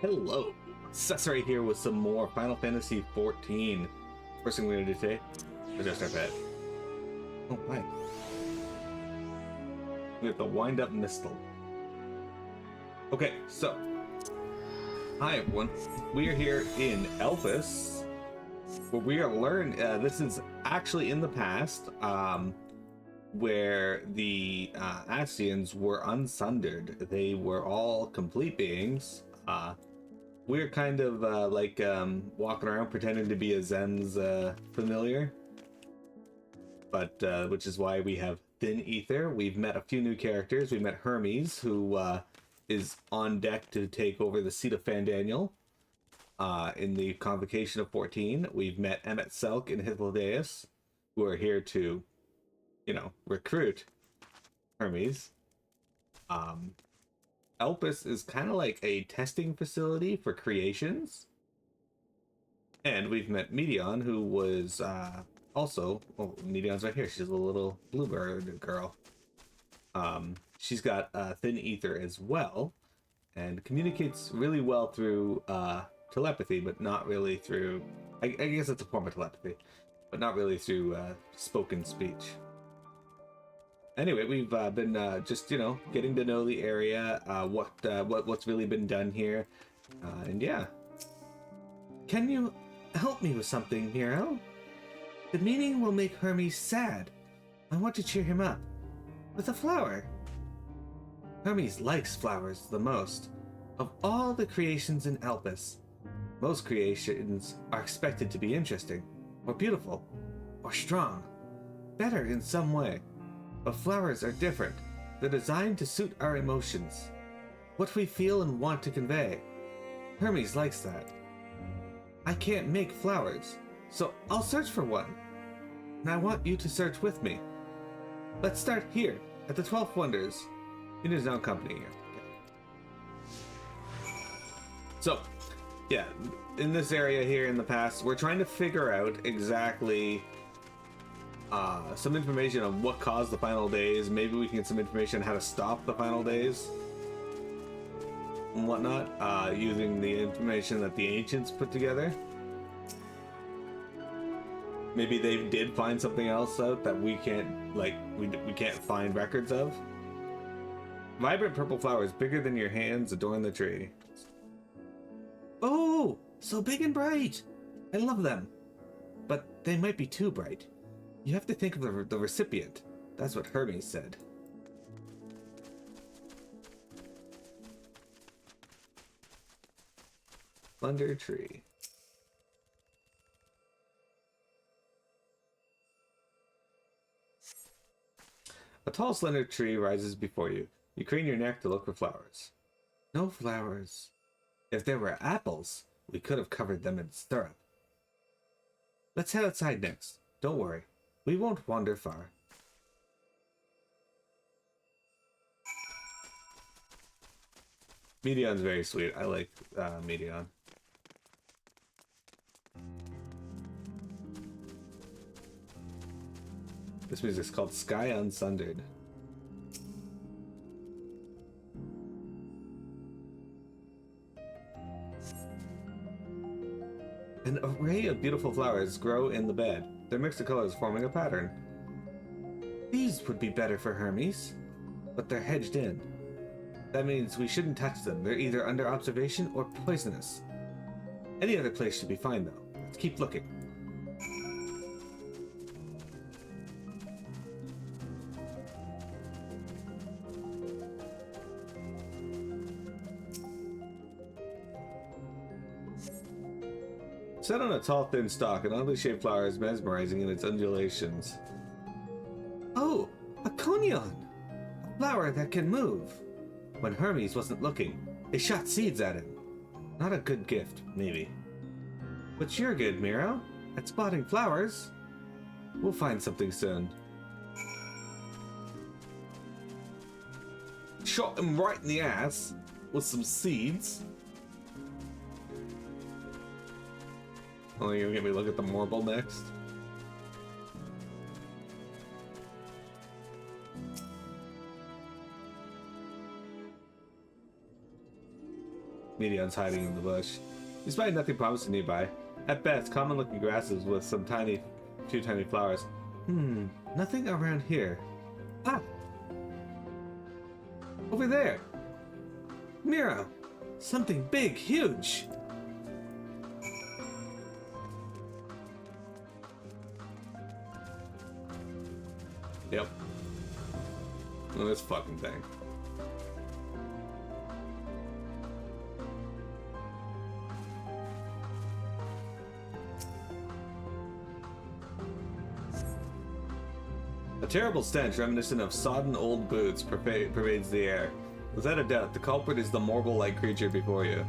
Hello, Cesare here with some more Final Fantasy XIV. First thing we're gonna do today is just our bed. Oh, hi. We have the Wind Up Mistle. Okay, so hi everyone. We are here in Elpis, where we are learning. This is actually in the past, where the Ascians were unsundered. They were all complete beings. We're kind of walking around pretending to be a Zen's familiar, but which is why we have Thin Ether. We've met a few new characters. We met Hermes, who is on deck to take over the seat of Fandaniel in the Convocation of 14. We've met Emmet Selk and Hythlodaeus, who are here to, recruit Hermes. Elpis is kind of like a testing facility for creations. And we've met Medion, who was also... Oh, Medion's right here. She's a little bluebird girl. She's got Thin Ether as well, and communicates really well through telepathy, but not really through... I guess it's a form of telepathy, but not really through spoken speech. Anyway, we've been just getting to know the area, what's really been done here, and yeah. Can you help me with something, Miro? The meeting will make Hermes sad. I want to cheer him up with a flower. Hermes likes flowers the most of all the creations in Elpis. Most creations are expected to be interesting, or beautiful, or strong, better in some way. But flowers are different. They're designed to suit our emotions, what we feel and want to convey. Hermes likes that. I can't make flowers, so I'll search for one. And I want you to search with me. Let's start here, at the 12th Wonders. In his own company here. Okay. So, yeah, in this area here in the past, we're trying to figure out exactly some information on what caused the final days. Maybe we can get some information on how to stop the final days and whatnot, using the information that the ancients put together. Maybe they did find something else out that we can't, we can't find records of. Vibrant purple flowers bigger than your hands adorn the tree. Oh, so big and bright. I love them. But they might be too bright. You have to think of the recipient. That's what Hermes said. Slender tree. A tall, slender tree rises before you. You crane your neck to look for flowers. No flowers. If there were apples, we could have covered them in syrup. Let's head outside next. Don't worry. We won't wander far. Medion's very sweet. I like Medion. This music's called Sky Unsundered. An array of beautiful flowers grow in the bed, their mix of colors forming a pattern. These would be better for Hermes, but they're hedged in. That means we shouldn't touch them. They're either under observation or poisonous. Any other place should be fine, though. Let's keep looking. Set on a tall, thin stalk, an oddly shaped flower is mesmerizing in its undulations. Oh, a conion! A flower that can move. When Hermes wasn't looking, it shot seeds at him. Not a good gift, maybe. But you're good, Miro, at spotting flowers. We'll find something soon. Shot him right in the ass with some seeds. Oh, you're gonna get me look at the Morble next? Medion's hiding in the bush. Despite nothing promising nearby, at best, common-looking grasses with some few tiny flowers. Nothing around here. Ah! Over there! Miro! Something big, huge! Yep. Look at this fucking thing. A terrible stench reminiscent of sodden old boots pervades the air. Without a doubt, the culprit is the Morgul-like creature before you.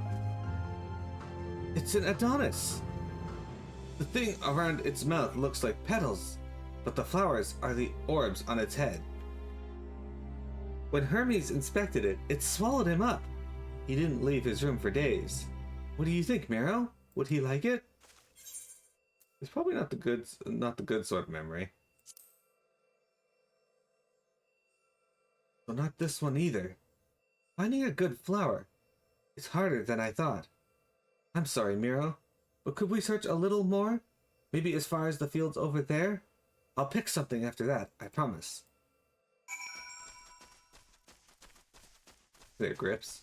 It's an Adonis! The thing around its mouth looks like petals, but the flowers are the orbs on its head. When Hermes inspected it, it swallowed him up. He didn't leave his room for days. What do you think, Miro? Would he like it? It's probably not the good sort of memory. Well, not this one either. Finding a good flower is harder than I thought. I'm sorry, Miro, but could we search a little more? Maybe as far as the fields over there? I'll pick something after that, I promise. There, grips.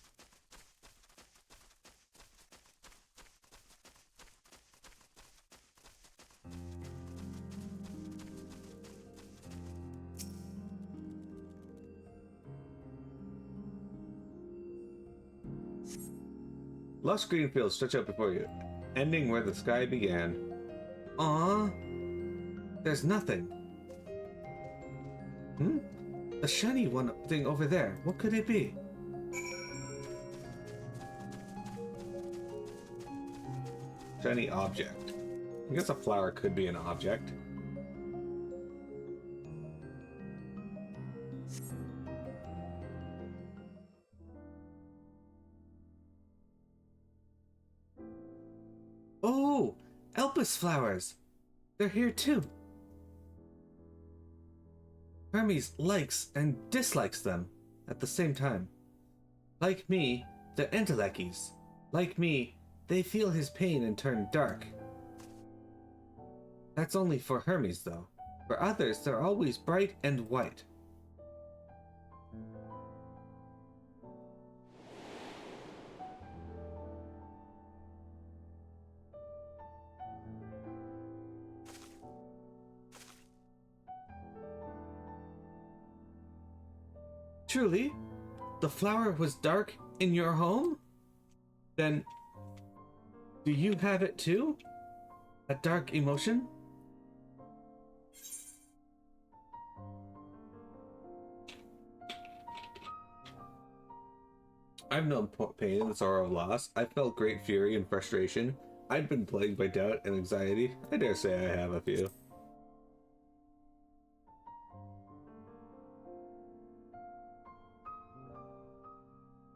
Lush green fields stretch out before you, ending where the sky began. Aww. There's nothing. The shiny one thing over there. What could it be? Shiny object. I guess a flower could be an object. Oh, Elpis flowers. They're here too. Hermes likes and dislikes them at the same time. Like me, they're entelechies. Like me, they feel his pain and turn dark. That's only for Hermes, though. For others, they're always bright and white. Truly? The flower was dark in your home? Then, do you have it too? A dark emotion? I've known pain and sorrow of loss. I felt great fury and frustration. I'd been plagued by doubt and anxiety. I dare say I have a few.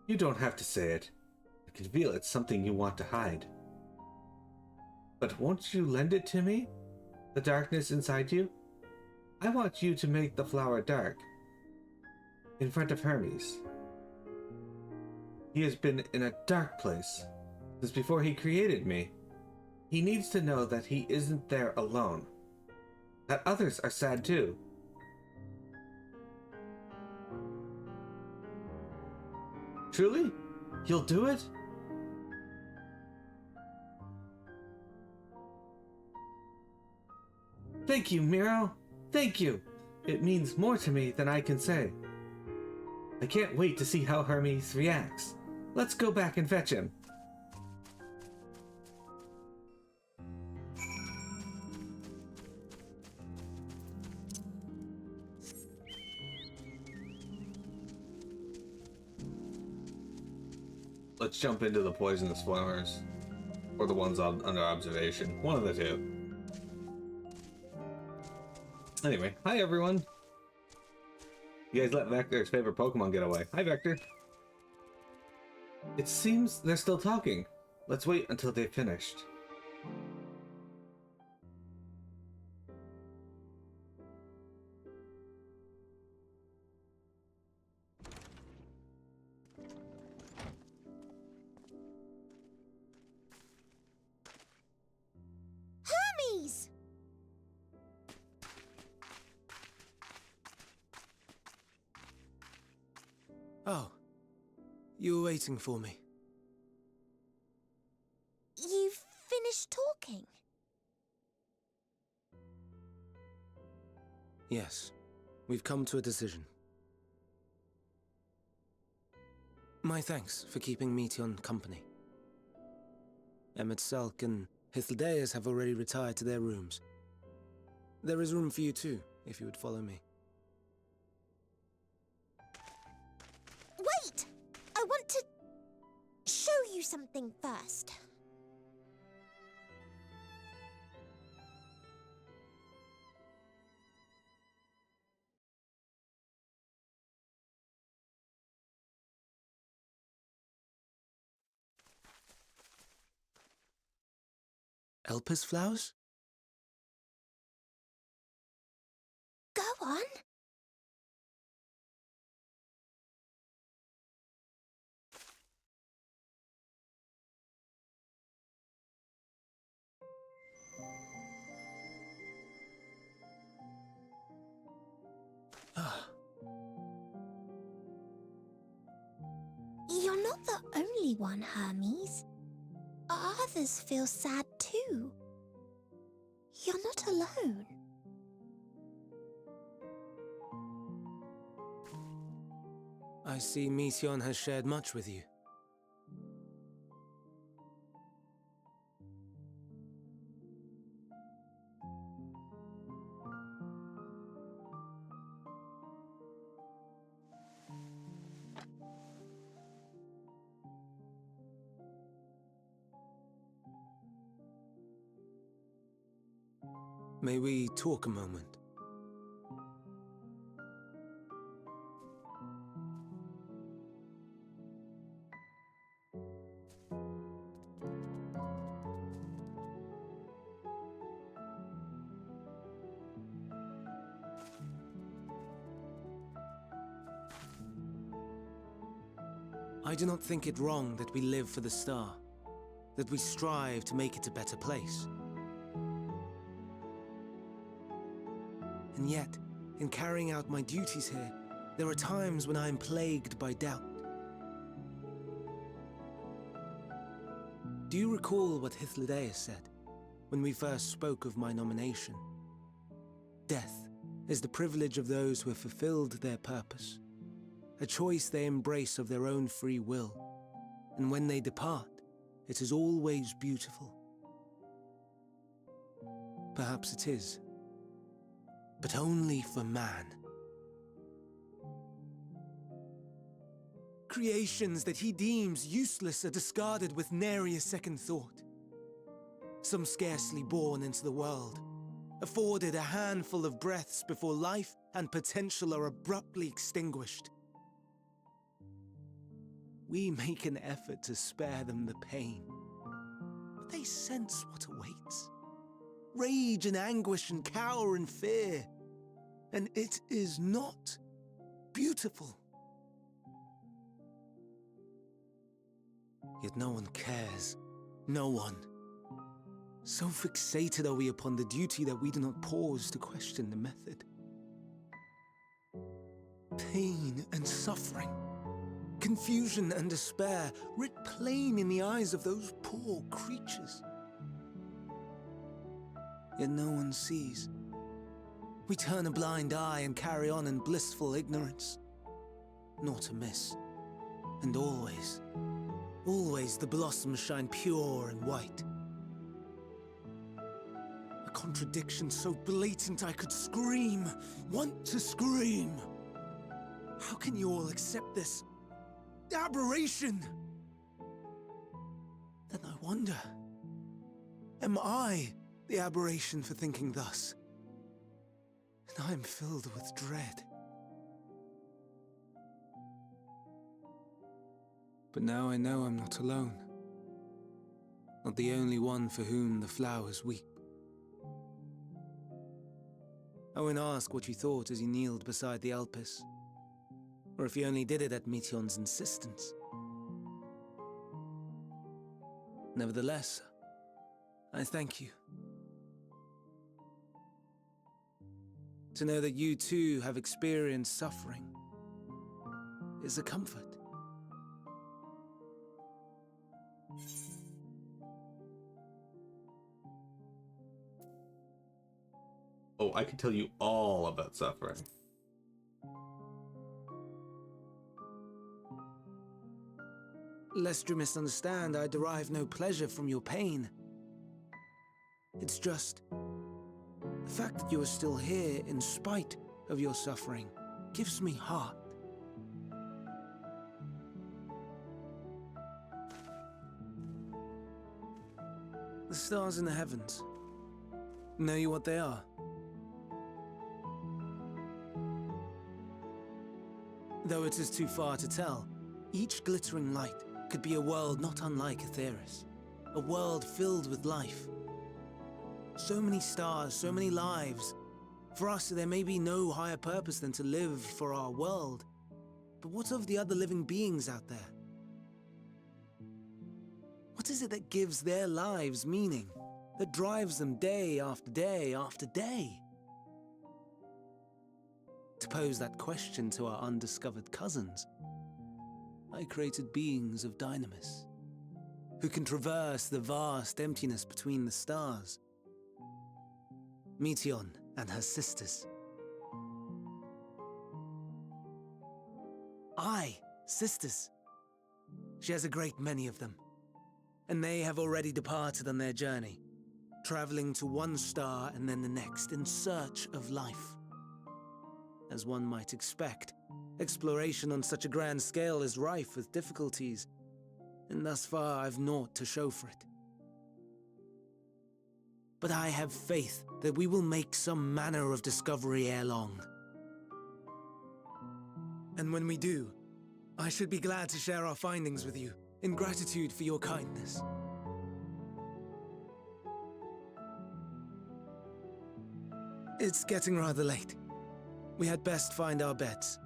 You don't have to say it. I can feel it's something you want to hide. But won't you lend it to me? The darkness inside you? I want you to make the flower dark. In front of Hermes. He has been in a dark place since before he created me. He needs to know that he isn't there alone. That others are sad too. Truly? You'll do it? Thank you, Miro. Thank you. It means more to me than I can say. I can't wait to see how Hermes reacts. Let's go back and fetch him. Let's jump into the poisonous flowers. Or the ones under observation. One of the two. Anyway, hi everyone. You guys let Vector's favorite Pokemon get away. Hi, Vector. It seems they're still talking. Let's wait until they've finished. You were waiting for me. You've finished talking? Yes, we've come to a decision. My thanks for keeping Meteon company. Emet-Selch and Hythlodaeus have already retired to their rooms. There is room for you too, if you would follow me. Wait! I want to show you something first. Elpis flowers? Go on. Ah, You're not the only one, Hermes. Others feel sad too. You're not alone. I see Meteon has shared much with you. May we talk a moment? I do not think it wrong that we live for the star, that we strive to make it a better place. And yet, in carrying out my duties here, there are times when I am plagued by doubt. Do you recall what Hythlodaeus said when we first spoke of my nomination? Death is the privilege of those who have fulfilled their purpose, a choice they embrace of their own free will, and when they depart, it is always beautiful. Perhaps it is, but only for man. Creations that he deems useless are discarded with nary a second thought. Some scarcely born into the world, afforded a handful of breaths before life and potential are abruptly extinguished. We make an effort to spare them the pain, but they sense what awaits. Rage and anguish and cower and fear, and it is not beautiful. Yet no one cares, no one. So fixated are we upon the duty that we do not pause to question the method. Pain and suffering, confusion and despair, writ plain in the eyes of those poor creatures. Yet no one sees. We turn a blind eye and carry on in blissful ignorance. Not amiss. And always, always the blossoms shine pure and white. A contradiction so blatant I could scream, want to scream. How can you all accept this aberration? Then I wonder, am I the aberration for thinking thus? And I am filled with dread. But now I know I'm not alone. Not the only one for whom the flowers weep. I won't ask what you thought as you kneeled beside the Elpis, or if you only did it at Meteon's insistence. Nevertheless, I thank you. To know that you too have experienced suffering is a comfort. Oh, I could tell you all about suffering. Lest you misunderstand, I derive no pleasure from your pain. It's just the fact that you are still here in spite of your suffering gives me heart. The stars in the heavens. Know you what they are? Though it is too far to tell, each glittering light could be a world not unlike Aetheris. A world filled with life. So many stars, so many lives. For us, there may be no higher purpose than to live for our world. But what of the other living beings out there? What is it that gives their lives meaning? That drives them day after day after day? To pose that question to our undiscovered cousins, I created beings of dynamis, who can traverse the vast emptiness between the stars. Meteion and her sisters. Aye, sisters. She has a great many of them, and they have already departed on their journey, traveling to one star and then the next in search of life. As one might expect, exploration on such a grand scale is rife with difficulties, and thus far I've naught to show for it. But I have faith that we will make some manner of discovery ere long. And when we do, I should be glad to share our findings with you, in gratitude for your kindness. It's getting rather late. We had best find our beds.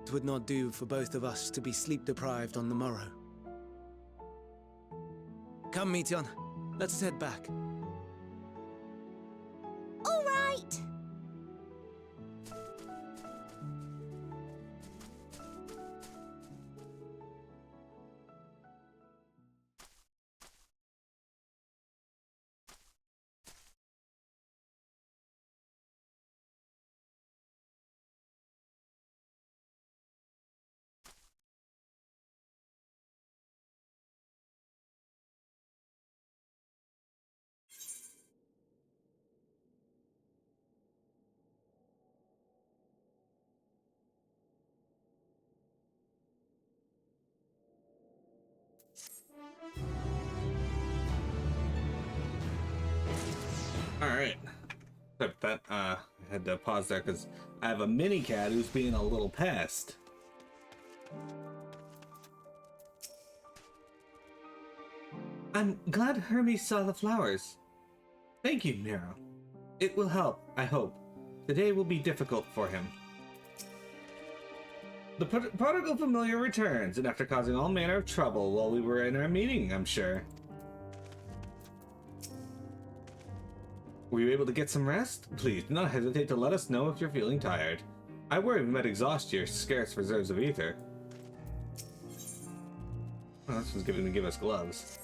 It would not do for both of us to be sleep-deprived on the morrow. Come, Meteion. Let's head back. All right. Alright. Except that, I had to pause there because I have a mini cat who's being a little pest. I'm glad Hermes saw the flowers. Thank you, Miro. It will help, I hope. Today will be difficult for him. The prodigal familiar returns, and after causing all manner of trouble while we were in our meeting, I'm sure. Were you able to get some rest? Please do not hesitate to let us know if you're feeling tired. I worry we might exhaust your scarce reserves of ether. Oh, this one's going to give us gloves.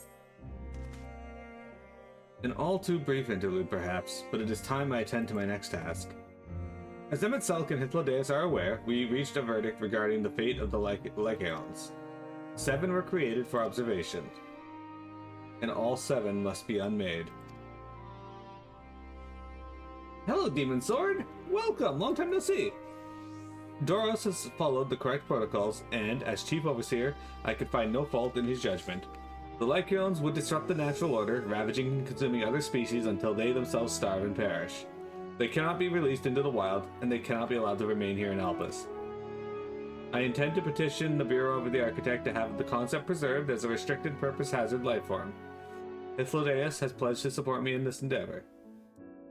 An all too brief interlude, perhaps, but it is time I attend to my next task. As Emmett Selk and Hythlodaeus are aware, we reached a verdict regarding the fate of the Lycaons. 7 were created for observation, and all 7 must be unmade. Hello, Demon Sword! Welcome! Long time no see! Doros has followed the correct protocols, and, as Chief Overseer, I could find no fault in his judgment. The Lycaons would disrupt the natural order, ravaging and consuming other species until they themselves starve and perish. They cannot be released into the wild, and they cannot be allowed to remain here and help us. I intend to petition the Bureau of the Architect to have the concept preserved as a restricted purpose hazard lifeform. Hythlodaeus has pledged to support me in this endeavor.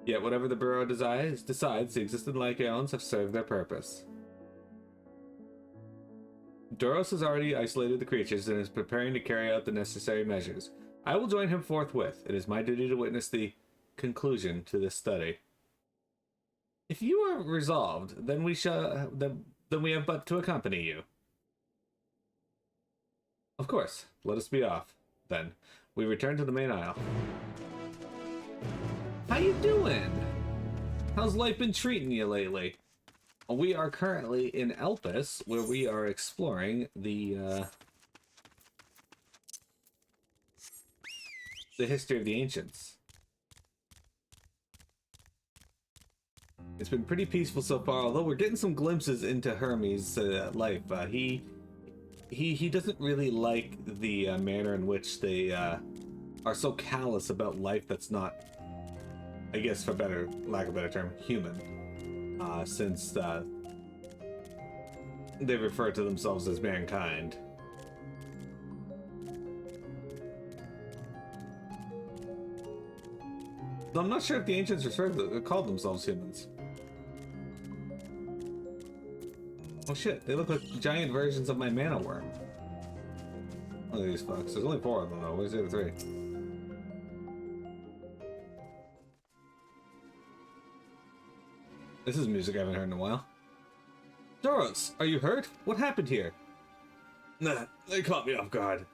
Yet whatever the Bureau decides, the existing Lycaons have served their purpose. Doros has already isolated the creatures and is preparing to carry out the necessary measures. I will join him forthwith. It is my duty to witness the conclusion to this study. If you are resolved, then we have but to accompany you. Of course, let us be off. Then, we return to the main aisle. How you doing? How's life been treating you lately? We are currently in Elpis, where we are exploring the history of the ancients. It's been pretty peaceful so far, although we're getting some glimpses into Hermes' life. He doesn't really like the manner in which they are so callous about life that's not, I guess for lack of a better term, human. Since they refer to themselves as mankind. So I'm not sure if the ancients called themselves humans. Oh shit, they look like giant versions of my mana worm. Look at these fucks. There's only 4 of them though. Where's the other 3? This is music I haven't heard in a while. Doros, are you hurt? What happened here? Nah, they caught me off guard.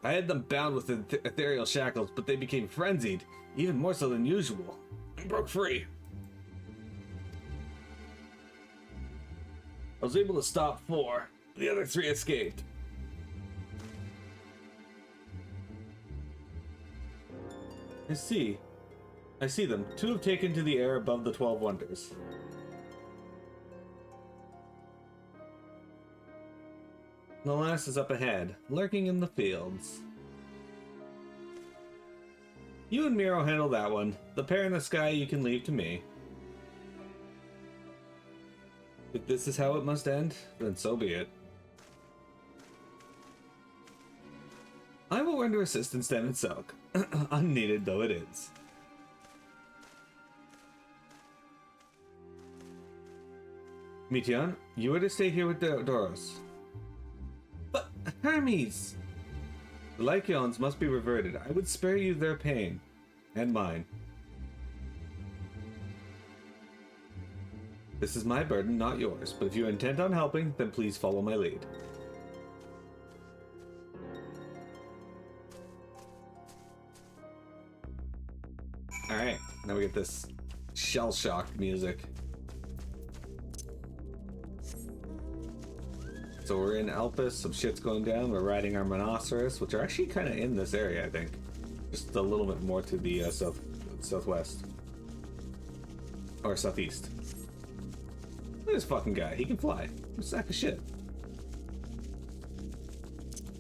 I had them bound with ethereal shackles, but they became frenzied, even more so than usual, and broke free. I was able to stop 4. The other 3 escaped. I see them. 2 have taken to the air above the 12 wonders. The last is up ahead, lurking in the fields. You and Miro handle that one. The pair in the sky you can leave to me. If this is how it must end, then so be it. I will render assistance then and soak, unneeded though it is. Mityan, you are to stay here with Doros. But Hermes! The Lycaons must be reverted. I would spare you their pain. And mine. This is my burden, not yours, but if you are intent on helping, then please follow my lead. Alright, now we get this shell-shocked music. So we're in Elpis, some shit's going down, we're riding our Monoceros, which are actually kind of in this area, I think. Just a little bit more to the southwest. Or southeast. Look at this fucking guy, he can fly. He's a sack of shit.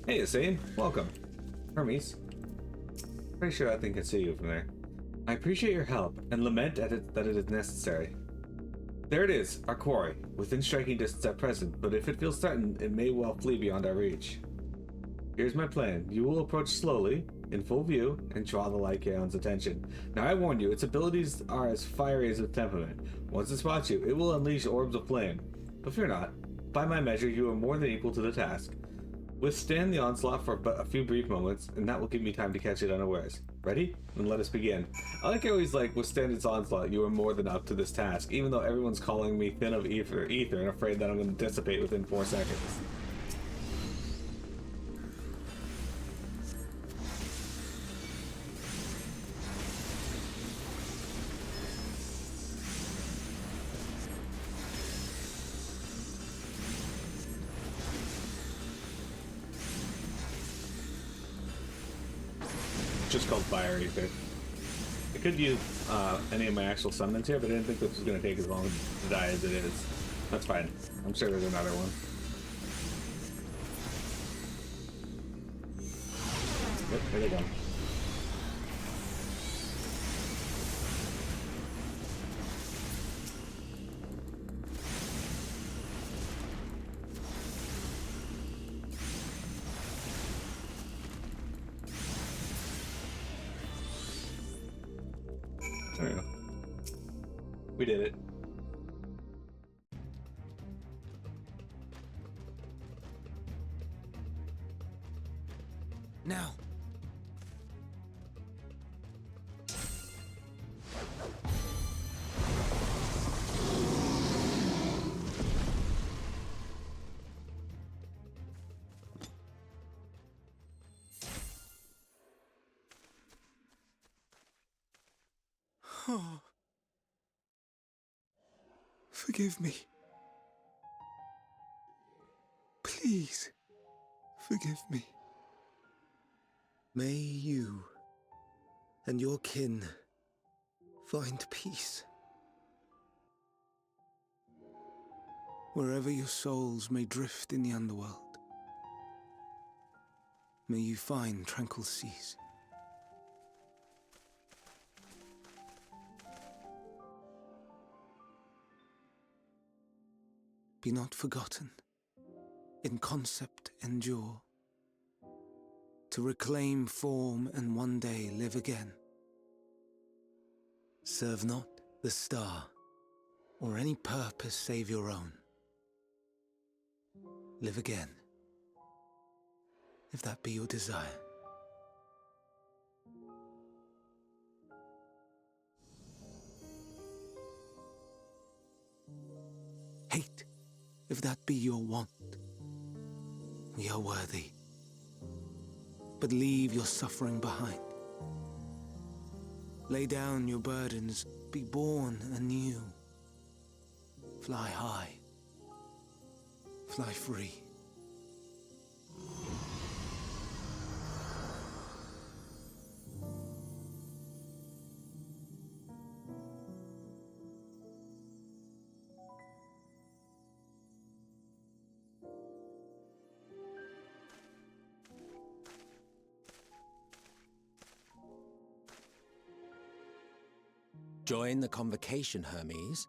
Hey, Hussein, welcome. Hermes. Pretty sure I can see you from there. I appreciate your help, and lament that it is necessary. There it is, our quarry, within striking distance at present, but if it feels threatened, it may well flee beyond our reach. Here's my plan. You will approach slowly, in full view, and draw the Lycaon's attention. Now I warn you, its abilities are as fiery as its temperament. Once it spots you, it will unleash orbs of flame. But fear not. By my measure, you are more than equal to the task. Withstand the onslaught for but a few brief moments, and that will give me time to catch it unawares. Ready? Then let us begin. I like how he's like, withstand its onslaught, you are more than up to this task, even though everyone's calling me thin of ether and afraid that I'm going to dissipate within 4 seconds. Just called Fire Ether. I could use any of my actual summons here, but I didn't think this was going to take as long to die as it is. That's fine. I'm sure there's another one. Yep, there they go. There we go. We did it. Now. Oh. Forgive me. Please, forgive me. May you and your kin find peace. Wherever your souls may drift in the underworld, may you find tranquil seas. Be not forgotten, in concept endure, to reclaim form and one day live again. Serve not the star, or any purpose save your own. Live again, if that be your desire. Hate, if that be your want. We are worthy. But leave your suffering behind. Lay down your burdens, be born anew. Fly high, fly free. Join the convocation, Hermes.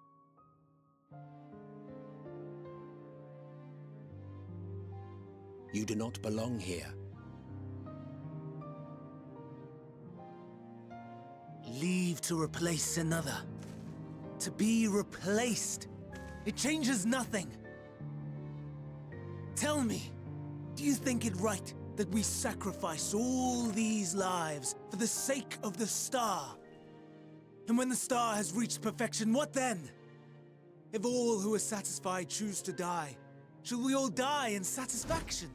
You do not belong here. Leave to replace another. To be replaced. It changes nothing. Tell me, do you think it right that we sacrifice all these lives for the sake of the star? And when the star has reached perfection, what then? If all who are satisfied choose to die, shall we all die in satisfaction?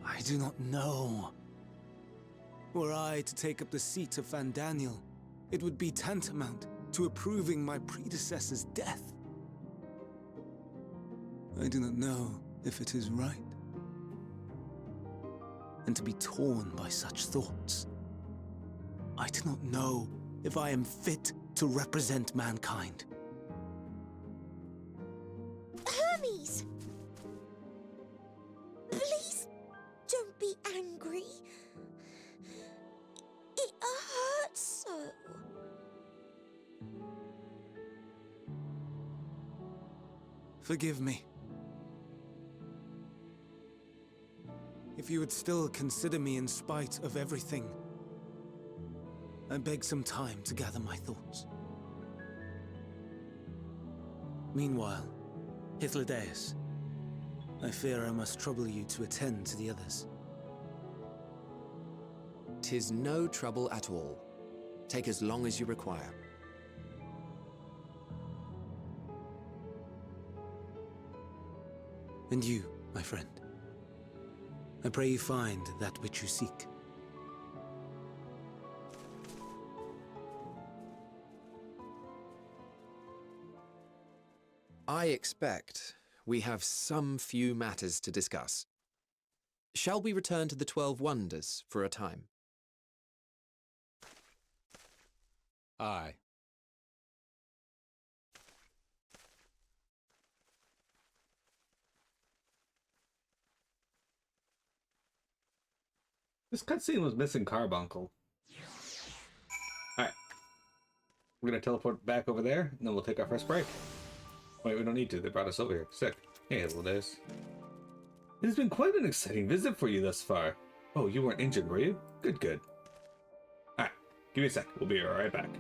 I do not know. Were I to take up the seat of Van Daniel, it would be tantamount to approving my predecessor's death. I do not know if it is right. And to be torn by such thoughts, I do not know if I am fit to represent mankind. Hermes! Please don't be angry. It hurts so. Forgive me. If you would still consider me in spite of everything, I beg some time to gather my thoughts. Meanwhile, Hythlodaeus, I fear I must trouble you to attend to the others. 'Tis no trouble at all. Take as long as you require. And you, my friend, I pray you find that which you seek. I expect we have some few matters to discuss. Shall we return to the 12 Wonders for a time? Aye. This cutscene was missing Carbuncle. Alright. We're gonna teleport back over there, and then we'll take our first break. Wait, we don't need to. They brought us over here. Sick. Hey, little days. It has been quite an exciting visit for you thus far. Oh, you weren't injured, were you? Good, good. Alright, give me a sec. We'll be right back.